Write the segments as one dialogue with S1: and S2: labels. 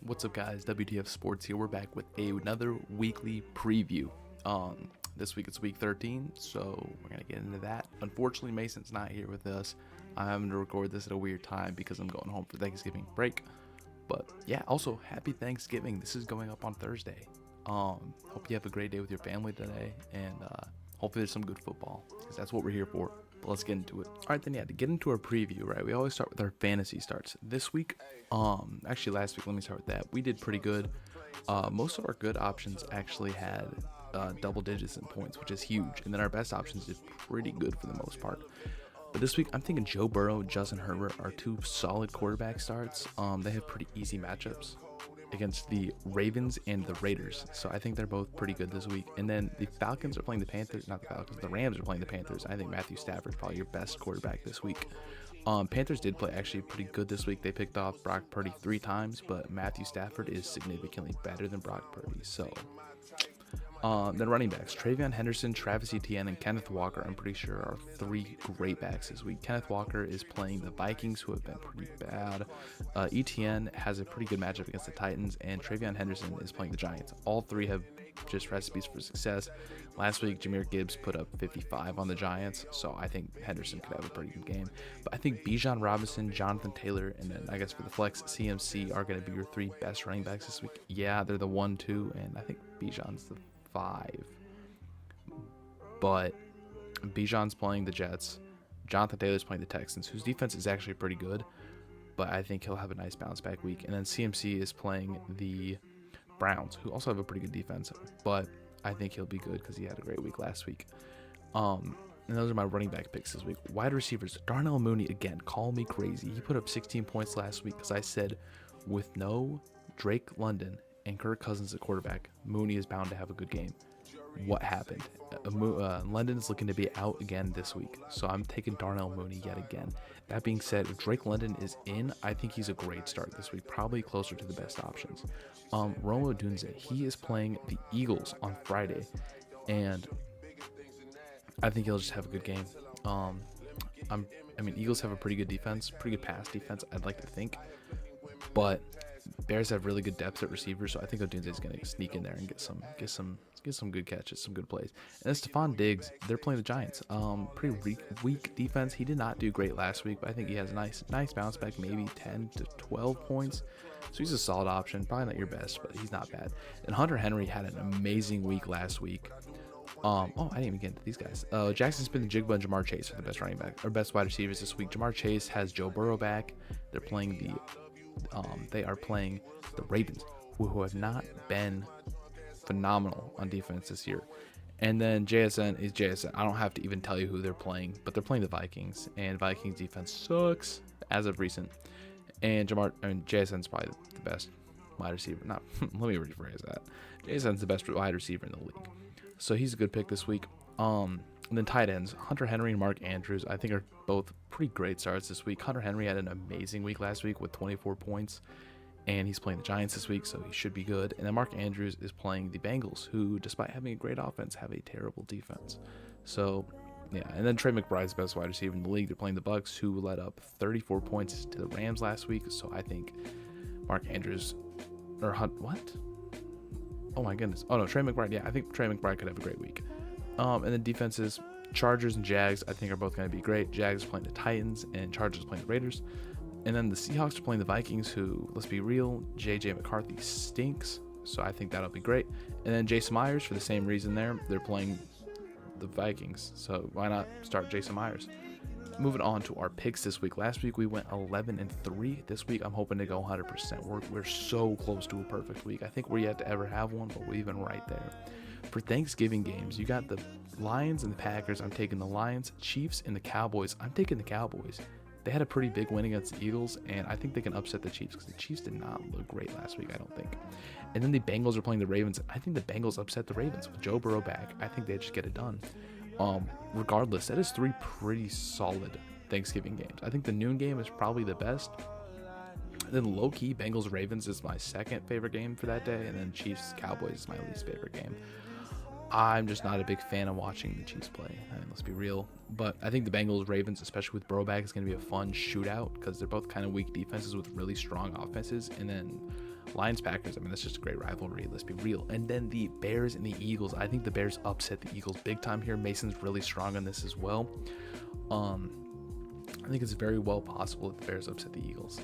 S1: What's up, guys? WTF Sports here. We're back with another weekly preview. This week it's week 13, so we're gonna get into that. Unfortunately, Mason's not here with us. I'm having to record this at a weird time because I'm going home for Thanksgiving break. But yeah, also happy Thanksgiving. This is going up on Thursday. Hope you have a great day with your family today, and hopefully there's some good football because that's what we're here for. But let's get into it. All right, then, yeah, to get into our preview, right, we always start with our fantasy starts. This week, actually last week, let me start with that. We did pretty good. Most of our good options actually had double digits in points, which is huge. And then our best options did pretty good for the most part. But this week, I'm thinking Joe Burrow and Justin Herbert are two solid quarterback starts. They have pretty easy matchups against the Ravens and the Raiders. So I think they're both pretty good this week. And then the Falcons are playing the Panthers, not the Falcons, the Rams are playing the Panthers. I think Matthew Stafford's probably your best quarterback this week. Panthers did play actually pretty good this week. They picked off Brock Purdy 3 times, but Matthew Stafford is significantly better than Brock Purdy. So then running backs, Travion Henderson, Travis Etienne, and Kenneth Walker, I'm pretty sure are 3 great backs this week. Kenneth Walker is playing the Vikings, who have been pretty bad. Etienne has a pretty good matchup against the Titans, and Travion Henderson is playing the Giants. All 3 have just recipes for success. Last week, Jahmyr Gibbs put up 55 on the Giants, so I think Henderson could have a pretty good game. But I think Bijan Robinson, Jonathan Taylor, and then I guess for the flex, CMC are going to be your 3 best running backs this week. Yeah, they're the 1, 2, and I think Bijan's the 5. But Bijan's playing the Jets. Jonathan Taylor's playing the Texans, whose defense is actually pretty good, but I think he'll have a nice bounce back week. And then CMC is playing the Browns, who also have a pretty good defense, but I think he'll be good because he had a great week last week. And those are my running back picks this week. Wide receivers, Darnell Mooney, again, call me crazy. He put up 16 points last week because I said with no Drake London and Kirk Cousins at quarterback, Mooney is bound to have a good game. What happened? London is looking to be out again this week, so I'm taking Darnell Mooney yet again. That being said, if Drake London is in, I think he's a great start this week, probably closer to the best options. Rome Odunze, he is playing the Eagles on Friday, and I think he'll just have a good game. Eagles have a pretty good defense, pretty good pass defense, I'd like to think, but Bears have really good depth at receiver, so I think Odunze is going to sneak in there and get some good catches, some good plays. And then Stephon Diggs, they're playing the Giants. Pretty weak defense. He did not do great last week, but I think he has a nice bounce back, maybe 10 to 12 points. So he's a solid option. Probably not your best, but he's not bad. And Hunter Henry had an amazing week last week. I didn't even get into these guys. Jackson Smith-Njigba and Jamar Chase are the best running back or best wide receivers this week. Jamar Chase has Joe Burrow back. They're playing they are playing the Ravens, who have not been phenomenal on defense this year. And then JSN is JSN. I don't have to even tell you who they're playing, but they're playing the Vikings, and Vikings defense sucks as of recent. And JSN's probably the best wide receiver. Let me rephrase that. JSN's the best wide receiver in the league, so he's a good pick this week. And then tight ends, Hunter Henry and Mark Andrews, I think are both pretty great starts this week. Hunter Henry had an amazing week last week with 24 points, and he's playing the Giants this week, so he should be good. And then Mark Andrews is playing the Bengals, who, despite having a great offense, have a terrible defense. So, yeah. And then Trey McBride's the best wide receiver in the league. They're playing the Bucks, who led up 34 points to the Rams last week. So I think Mark Andrews what? Oh my goodness. Oh no, Trey McBride. Yeah, I think Trey McBride could have a great week. And then defenses, Chargers and Jags, I think are both going to be great. Jags are playing the Titans, and Chargers are playing the Raiders. And then the Seahawks are playing the Vikings, who, let's be real, J.J. McCarthy stinks, so I think that'll be great. And then Jason Myers, for the same reason they're playing the Vikings, so why not start Jason Myers? Moving on to our picks this week. Last week we went 11-3. This week I'm hoping to go 100%. We're so close to a perfect week. I think we're yet to ever have one, but we're even right there. For Thanksgiving games, you got the Lions and the Packers. I'm taking the Lions. Chiefs and the Cowboys. I'm taking the Cowboys. They had a pretty big win against the Eagles, and I think they can upset the Chiefs because the Chiefs did not look great last week, I don't think. And then the Bengals are playing the Ravens. I think the Bengals upset the Ravens with Joe Burrow back. I think they just get it done. Regardless, that is 3 pretty solid Thanksgiving games. I think the noon game is probably the best. Then low-key, Bengals-Ravens is my second favorite game for that day, and then Chiefs-Cowboys is my least favorite game. I'm just not a big fan of watching the Chiefs play. I mean, let's be real. But I think the Bengals Ravens, especially with Burrow back, is going to be a fun shootout because they're both kind of weak defenses with really strong offenses. And then Lions Packers, I mean, that's just a great rivalry. Let's be real. And then the Bears and the Eagles. I think the Bears upset the Eagles big time here. Mason's really strong on this as well. I think it's very well possible that the Bears upset the Eagles.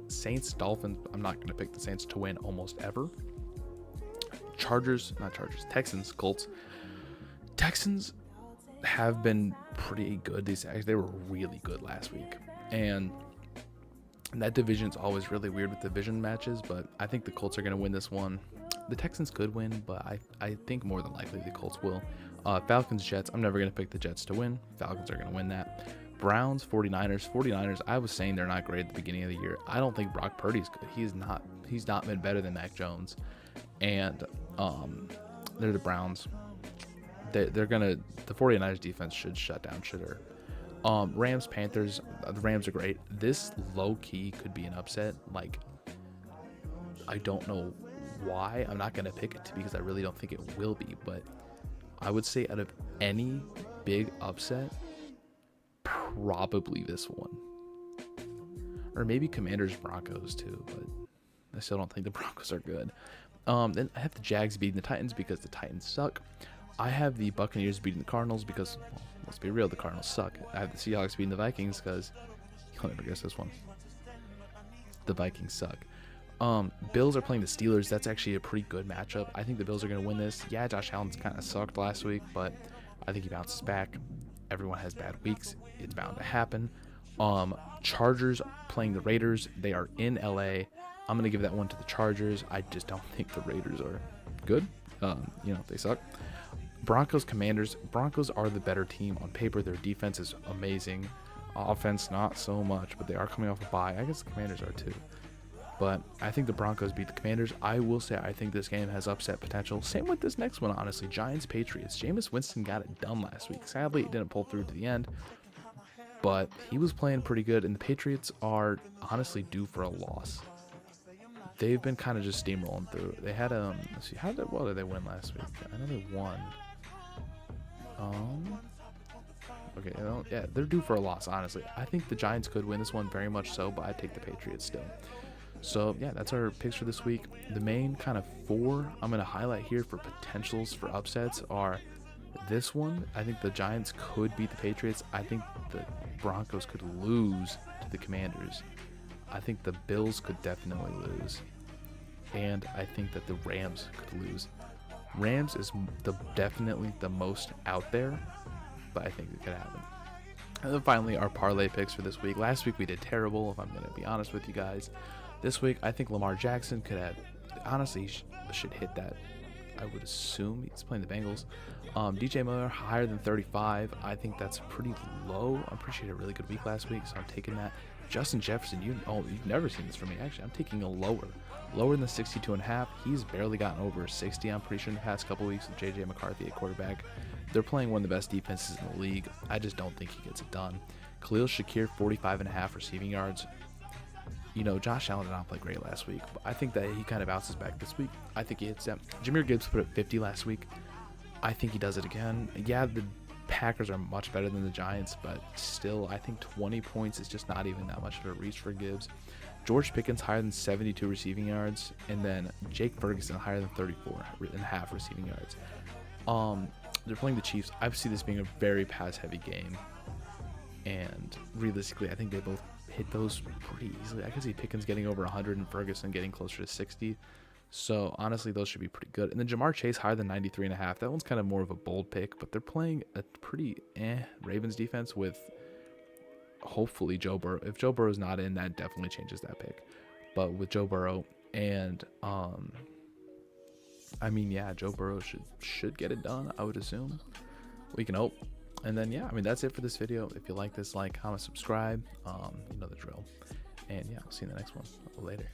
S1: Saints Dolphins. I'm not going to pick the Saints to win almost ever. Texans, Colts. Texans have been pretty good. They were really good last week, and that division's always really weird with division matches. But I think the Colts are going to win this one. The Texans could win, but I think more than likely the Colts will. Falcons, Jets. I'm never going to pick the Jets to win. Falcons are going to win that. Browns, 49ers. I was saying they're not great at the beginning of the year. I don't think Brock Purdy's good. He's not been better than Mac Jones. And they're the Browns. The 49ers defense should shut down Shitter. Rams, Panthers. The Rams are great. This low key could be an upset. Like, I don't know why. I'm not gonna pick it because I really don't think it will be. But I would say out of any big upset, probably this one, or maybe Commanders, Broncos too. But I still don't think the Broncos are good. Then I have the Jags beating the Titans because the Titans suck. I have the Buccaneers beating the Cardinals because, well, let's be real, the Cardinals suck. I have the Seahawks beating the Vikings because you'll never guess this one. The Vikings suck. Bills are playing the Steelers. That's actually a pretty good matchup. I think the Bills are going to win this. Yeah, Josh Allen's kind of sucked last week, but I think he bounces back. Everyone has bad weeks. It's bound to happen. Chargers playing the Raiders. They are in LA. I'm going to give that one to the Chargers. I just don't think the Raiders are good. They suck. Broncos, Commanders. Broncos are the better team on paper. Their defense is amazing. Offense, not so much, but they are coming off a bye. I guess the Commanders are too. But I think the Broncos beat the Commanders. I will say I think this game has upset potential. Same with this next one, honestly. Giants, Patriots. Jameis Winston got it done last week. Sadly, it didn't pull through to the end. But he was playing pretty good, and the Patriots are honestly due for a loss. They've been kind of just steamrolling through. They had let's see, did they win last week? I know they won. Okay, yeah, they're due for a loss, honestly. I think the Giants could win this one, very much so, but I take the Patriots still. So yeah, that's our picks for this week. The main kind of four I'm going to highlight here for potentials for upsets are this one. I think the Giants could beat the Patriots. I think the Broncos could lose to the Commanders. I think the Bills could definitely lose. And I think that the Rams could lose. Rams is definitely the most out there, but I think it could happen. And then finally, our parlay picks for this week. Last week we did terrible, if I'm going to be honest with you guys. This week, I think Lamar Jackson could have, honestly, should hit that. I would assume he's playing the Bengals. DJ Miller, higher than 35. I think that's pretty low. I'm pretty sure he had a really good week last week, so I'm taking that. Justin Jefferson, you've never seen this from me. Actually, I'm taking a lower than the 62.5. He's barely gotten over 60. I'm pretty sure in the past couple weeks with JJ McCarthy at quarterback. They're playing one of the best defenses in the league. I just don't think he gets it done. Khalil Shakir, 45.5 receiving yards. Josh Allen did not play great last week, but I think that he kind of bounces back this week. I think he hits that. Jahmyr Gibbs put up 50 last week. I think he does it again. Yeah, the Packers are much better than the Giants, but still, I think 20 points is just not even that much of a reach for Gibbs. George Pickens higher than 72 receiving yards, and then Jake Ferguson higher than 34.5 receiving yards. They're playing the Chiefs. I see this being a very pass-heavy game, and realistically, I think they both hit those pretty easily. I could see Pickens getting over 100 and Ferguson getting closer to 60. So honestly, those should be pretty good. And then Jamar Chase higher than 93.5. That one's kind of more of a bold pick, but they're playing a pretty Ravens defense with hopefully Joe Burrow. If Joe Burrow's not in, that definitely changes that pick. But with Joe Burrow and Joe Burrow should get it done, I would assume. We can hope. And then that's it for this video. If you like this, like, comment, subscribe. You know the drill. And yeah, I'll see you in the next one. Later.